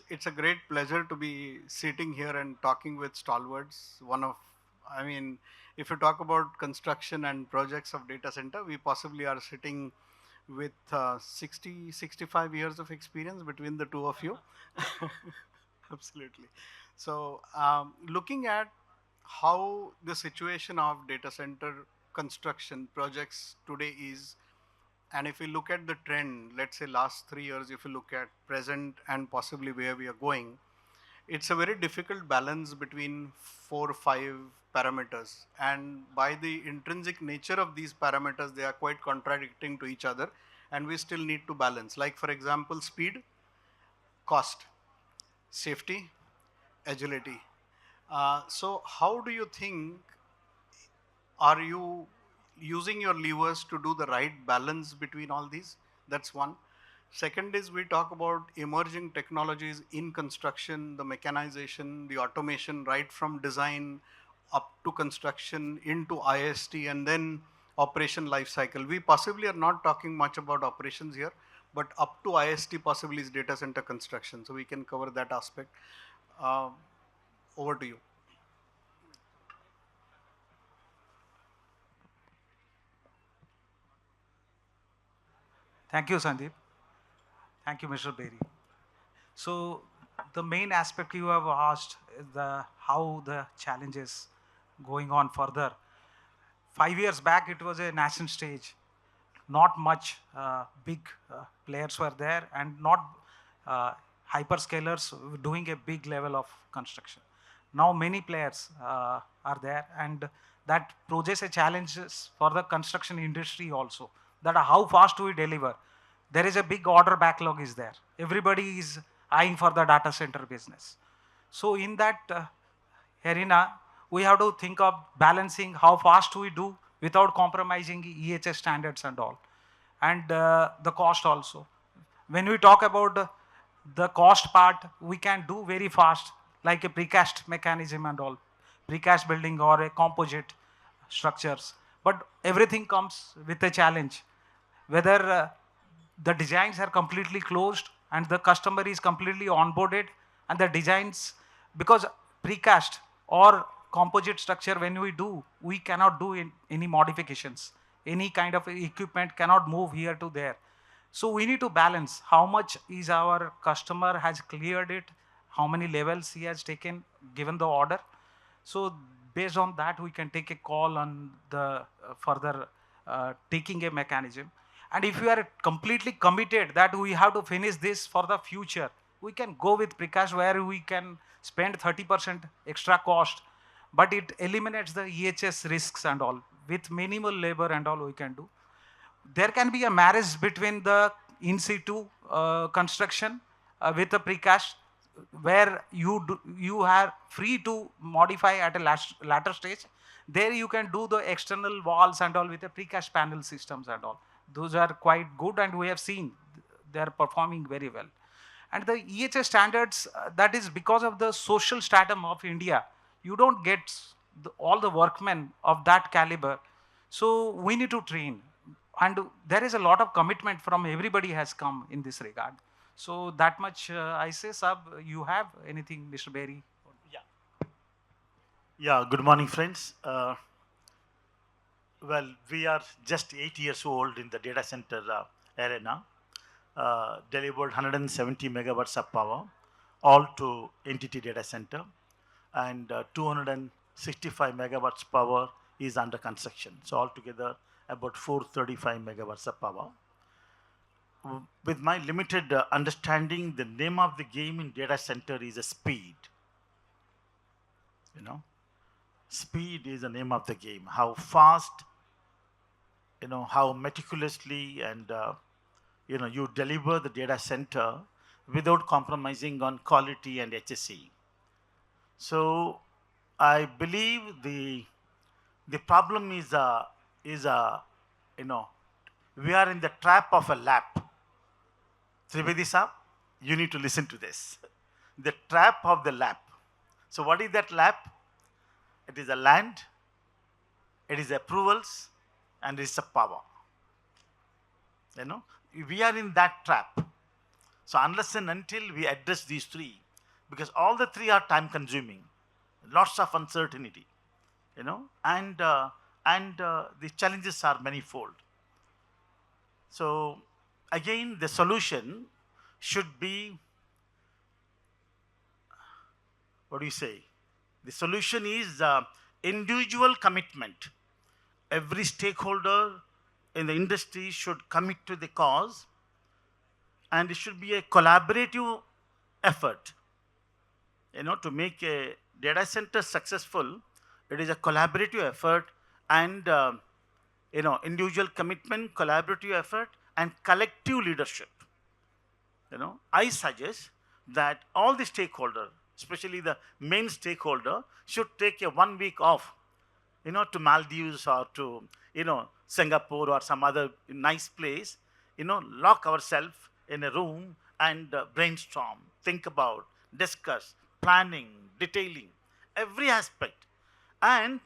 it's a great pleasure to be sitting here and talking with stalwarts. I mean, if you talk about construction and projects of data center, we possibly are sitting with 65 years of experience between the two of you. Absolutely. So, looking at how the situation of data center construction projects today is, and if we look at the trend, let's say last 3 years, if you look at present and possibly where we are going, it's a very difficult balance between 4 or 5 parameters. And by the intrinsic nature of these parameters, they are quite contradicting to each other. And we still need to balance. Like, for example, speed, cost, safety, agility. So, how do you think, are you using your levers to do the right balance between all these? That's one. Second is, we talk about emerging technologies in construction, the mechanization, the automation, right from design up to construction into IST and then operation life cycle. We possibly are not talking much about operations here, but up to IST possibly is data center construction. So we can cover that aspect. Uh, Over to you. Thank you, Sandeep. Thank you, Mr. Beary. So the main aspect you have asked is the how the challenges going on further. 5 years back, it was a national stage. Not much big players were there, and not uh, hyperscalers doing a big level of construction. Now many players are there, and that poses a challenges for the construction industry also. That how fast we deliver. There is a big order backlog is there. Everybody is eyeing for the data center business. So in that arena, we have to think of balancing how fast we do without compromising EHS standards and all, and the cost also. When we talk about the cost part, we can do very fast, like a precast mechanism and all, precast building or a composite structures. But everything comes with a challenge, whether the designs are completely closed and the customer is completely onboarded, and the designs, because precast or composite structure, when we do, we cannot do any modifications. Any kind of equipment cannot move here to there. So we need to balance how much is our customer has cleared it, how many levels he has taken given the order. So based on that, we can take a call on the further taking a mechanism. And if we are completely committed that we have to finish this for the future, we can go with precast where we can spend 30% extra cost, but it eliminates the EHS risks and all. With minimal labor and all we can do. There can be a marriage between the in situ construction with a precast, where you are free to modify at a later stage. There you can do the external walls and all with the precast panel systems and all. Those are quite good, and we have seen they are performing very well. And the EHS standards, that is because of the social stratum of India. You don't get all the workmen of that caliber. So we need to train. And there is a lot of commitment from everybody has come in this regard. So that much I say, Sab, you have anything, Mr. Beary? Yeah. Yeah, good morning, friends. Well, we are just 8 years old in the data center arena, delivered 170 megawatts of power, all to entity data center, and 265 megawatts power is under construction. So altogether, about 435 megawatts of power. With my limited understanding, the name of the game in data center is a speed. You know, speed is the name of the game. How fast, how meticulously and you deliver the data center without compromising on quality and HSE. So I believe the problem is we are in the trap of a lap. Trivedi Saab, you need to listen to this. The trap of the lap. So what is that lap? It is a land, it is approvals, and it is a power. We are in that trap. So unless and until we address these three, because all the three are time consuming, lots of uncertainty, and the challenges are manifold. So again, the solution should be, what do you say? The solution is individual commitment. Every stakeholder in the industry should commit to the cause, and it should be a collaborative effort. To make a data center successful, it is a collaborative effort, and individual commitment, collaborative effort, and collective leadership. I suggest that all the stakeholder, especially the main stakeholder, should take a 1 week off, to Maldives or to, Singapore or some other nice place, lock ourselves in a room and brainstorm, think about, discuss, planning, detailing, every aspect. And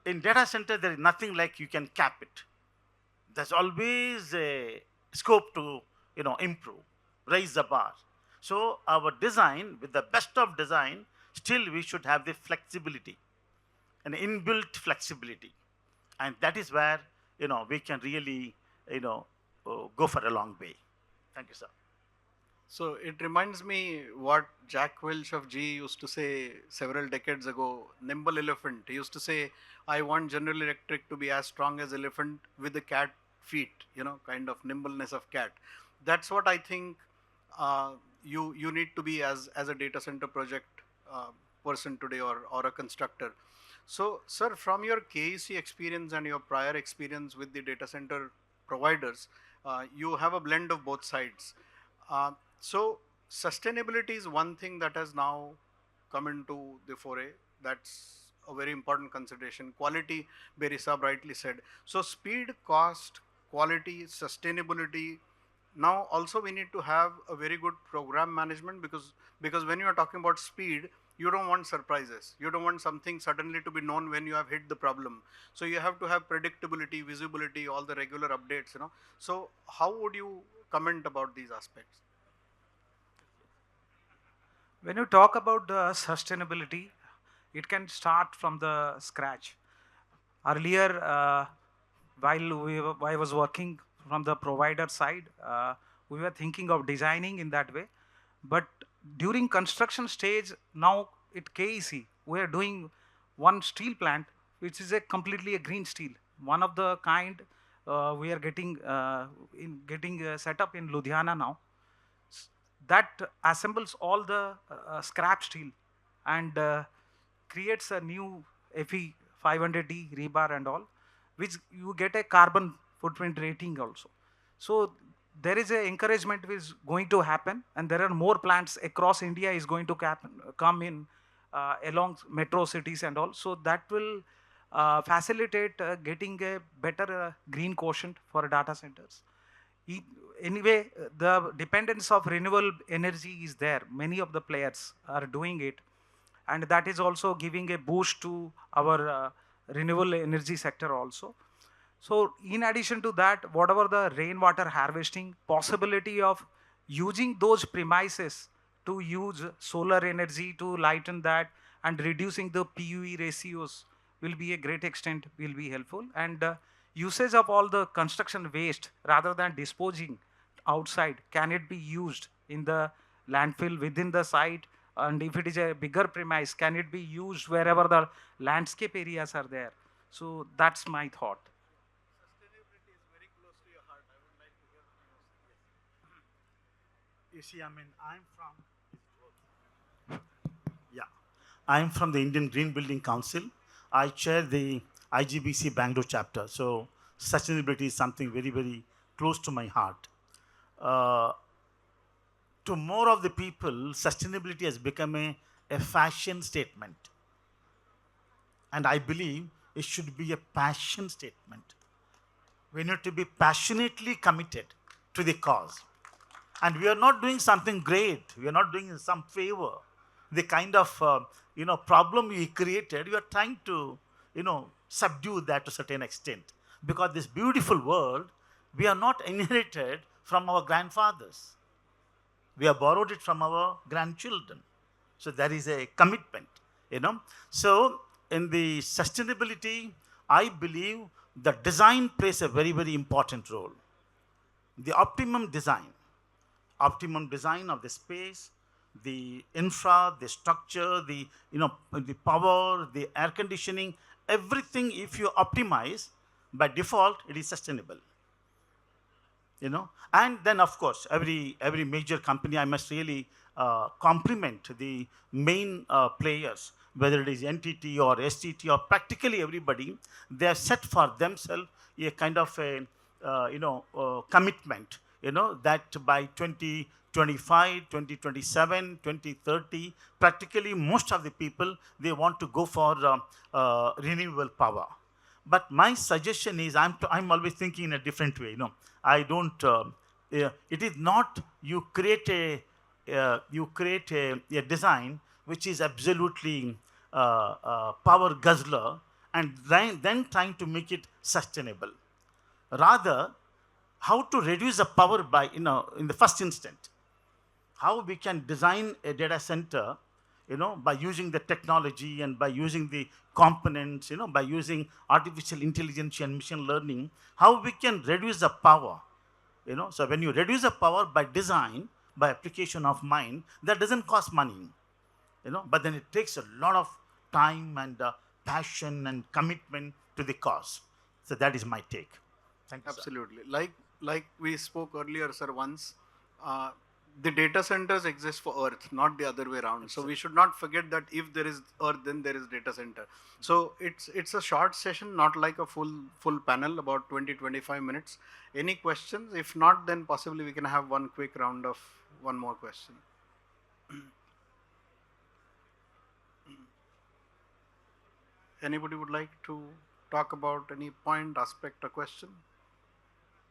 in data center, there is nothing like you can cap it. There's always a scope to, improve, raise the bar. So our design, with the best of design, still we should have the flexibility, an inbuilt flexibility, and that is where we can really go for a long way. Thank you, sir. So it reminds me what Jack Welch of GE used to say several decades ago, nimble elephant. He used to say, I want General Electric to be as strong as elephant with the cat feet, kind of nimbleness of cat. That's what I think uh, you need to be as a data center project uh, person today, or a constructor. So, sir, from your KEC experience and your prior experience with the data center providers, you have a blend of both sides. Uh, so, sustainability is one thing that has now come into the foray. That's a very important consideration. Quality, Beary Saab rightly said. So, speed, cost, quality, sustainability. Now, also we need to have a very good program management, because when you are talking about speed, you don't want surprises. You don't want something suddenly to be known when you have hit the problem. So you have to have predictability, visibility, all the regular updates. So how would you comment about these aspects? When you talk about the sustainability, it can start from the scratch. Earlier, I was working from the provider side, we were thinking of designing in that way. But during construction stage, now at KEC, we are doing one steel plant, which is a completely a green steel. One of the kind we are getting set up in Ludhiana now, that assembles all the scrap steel and creates a new FE 500D rebar and all, which you get a carbon footprint rating also. So there is a encouragement which is going to happen, and there are more plants across India is going to come in along metro cities and all. So that will facilitate getting a better green quotient for data centers. E- Anyway, the dependence of renewable energy is there. Many of the players are doing it, and that is also giving a boost to our renewable energy sector also. So in addition to that, whatever the rainwater harvesting possibility of using those premises to use solar energy to lighten that and reducing the PUE ratios will be a great extent will be helpful. And usage of all the construction waste rather than disposing outside, can it be used in the landfill within the site? And if it is a bigger premise, can it be used wherever the landscape areas are there? So that's my thought. Sustainability is very close to your heart. I would like to hear from You see, yeah, I'm from the Indian Green Building Council. I chair the IGBC Bangalore chapter. So sustainability is something very, very close to my heart. Uh, to more of the people, sustainability has become a fashion statement. And I believe it should be a passion statement. We need to be passionately committed to the cause. And we are not doing something great. We are not doing some favor. The kind of problem we created, we are trying to subdue that to a certain extent. Because this beautiful world, we are not inherited from our grandfathers. We have borrowed it from our grandchildren. So there is a commitment, you know. So in the sustainability, I believe the design plays a very, very important role. The optimum design of the space, the infra, the structure, the, the power, the air conditioning, everything, if you optimize, by default, it is sustainable. And then of course every major company, I must really compliment the main players, whether it is NTT or STT or practically everybody. They have set for themselves a kind of a commitment, that by 2025, 2027, 2030, practically most of the people, they want to go for renewable power. But my suggestion is, I'm always thinking in a different way. I don't. It is not you create a design which is absolutely power guzzler, and then trying to make it sustainable. Rather, how to reduce the power by, in the first instant, how we can design a data center, by using the technology and by using the components, by using artificial intelligence and machine learning, how we can reduce the power. So when you reduce the power by design, by application of mind, that doesn't cost money, but then it takes a lot of time and passion and commitment to the cause. So that is my take. Thank you, sir. Absolutely. Like we spoke earlier, sir, once, uh, the data centers exist for Earth, not the other way around. So we should not forget that if there is Earth, then there is data center. So it's a short session, not like a full panel, about 20-25 minutes. Any questions? If not, then possibly we can have one quick round of one more question. Anybody would like to talk about any point, aspect, or question?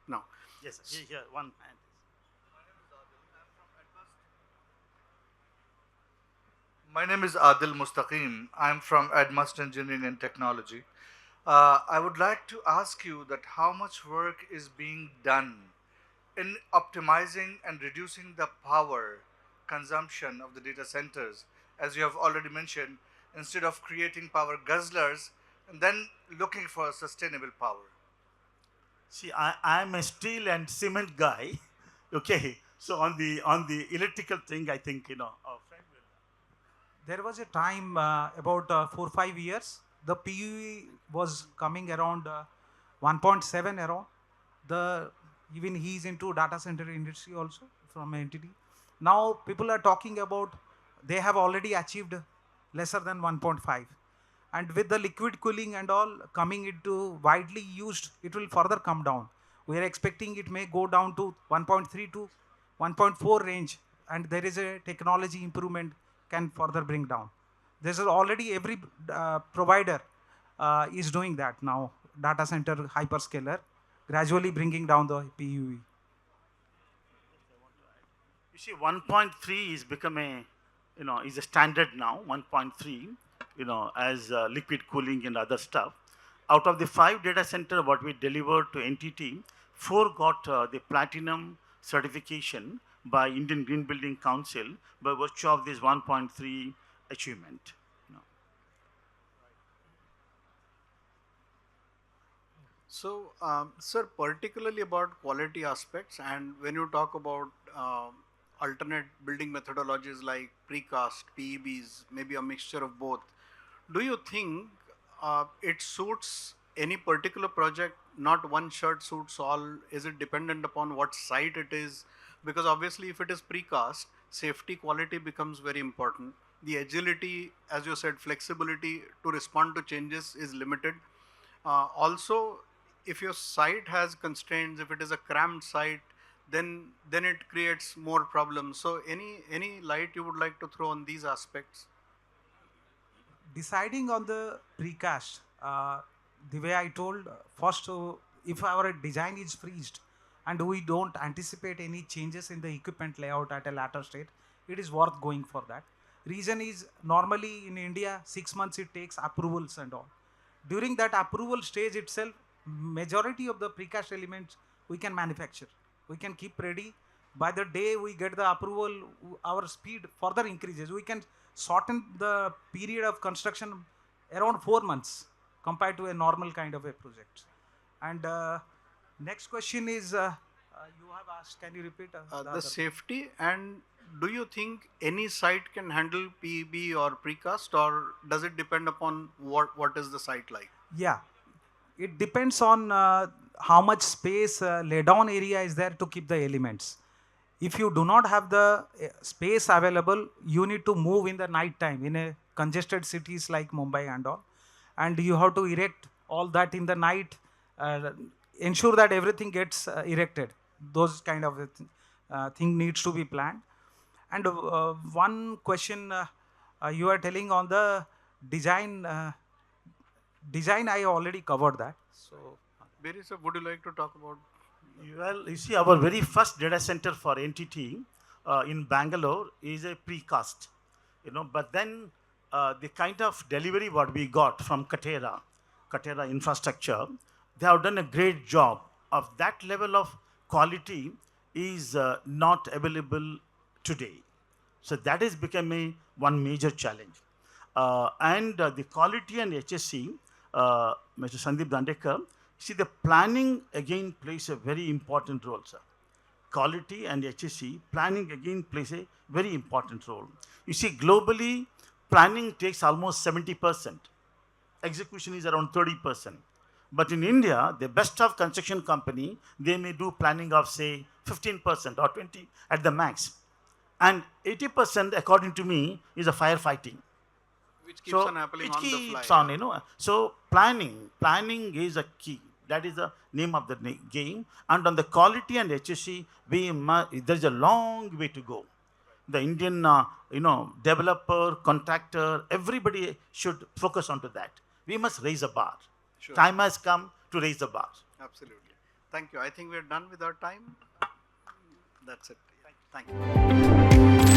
No. Yes, sir. Here, one hand. My name is Adil Mustaqim. I'm from Admust Engineering and Technology. I would like to ask you that how much work is being done in optimizing and reducing the power consumption of the data centers, as you have already mentioned, instead of creating power guzzlers and then looking for sustainable power. See, I'm a steel and cement guy. Okay. So on the electrical thing, I think, our friend will. There was a time about 4 5 years, the PUE was coming around 1.7 around. The even he's into data center industry also from entity. Now people are talking about they have already achieved lesser than 1.5, and with the liquid cooling and all coming into widely used, it will further come down. We are expecting it may go down to 1.3 to 1.4 range, and there is a technology improvement can further bring down. This is already every provider is doing that now. Data center hyperscaler gradually bringing down the PUE. You see, 1.3 is become is a standard now. 1.3, as liquid cooling and other stuff. Out of the 5 data center what we delivered to NTT, 4 got the platinum certification by Indian Green Building Council by virtue of this 1.3 achievement. So, sir, particularly about quality aspects, and when you talk about alternate building methodologies like precast, PEBs, maybe a mixture of both, do you think it suits any particular project? Not one shirt suits all. Is it dependent upon what site it is? Because obviously, if it is precast, safety quality becomes very important. The agility, as you said, flexibility to respond to changes is limited. Also, if your site has constraints, if it is a cramped site, then it creates more problems. So, any light you would like to throw on these aspects? Deciding on the precast, the way I told, first, if our design is freezed and we don't anticipate any changes in the equipment layout at a later state, it is worth going for that. Reason is normally in India, 6 months it takes approvals and all. During that approval stage itself, majority of the precast elements we can manufacture. We can keep ready By the day we get the approval, our speed further increases. We can shorten the period of construction around 4 months compared to a normal kind of a project. And next question is, you have asked, can you repeat the The other? safety, and do you think any site can handle PEB or precast, or does it depend upon what is the site like? Yeah, it depends on how much space laydown area is there to keep the elements. If you do not have the space available, you need to move in the night time in a congested cities like Mumbai and all, and you have to erect all that in the night. Uh, Ensure that everything gets erected. Those kind of thing needs to be planned. And one question you are telling on the design. Design, I already covered that. So Beary sir, would you like to talk about? Well, you see, our very first data center for NTT in Bangalore is a precast, but then the kind of delivery what we got from Katera infrastructure, they have done a great job of that level of quality is not available today. So that is becoming one major challenge. And the quality and HSC, Mr. Sandeep Dandekar, see the planning again plays a very important role, sir. Quality and HSC, planning again plays a very important role. You see, globally, planning takes almost 70%. Execution is around 30%. But in India, the best of construction company, they may do planning of say 15% or 20 at the max. And 80%, according to me, is a firefighting. Which keeps So on happening it on the fly. keeps on, So planning is a key. That is the name of the game. And on the quality and HSC, there's a long way to go. The Indian, developer, contractor, everybody should focus onto that. We must raise a bar. Sure. Time has come to raise the bar. Absolutely. Thank you. I think we're done with our time. That's it. Thank you.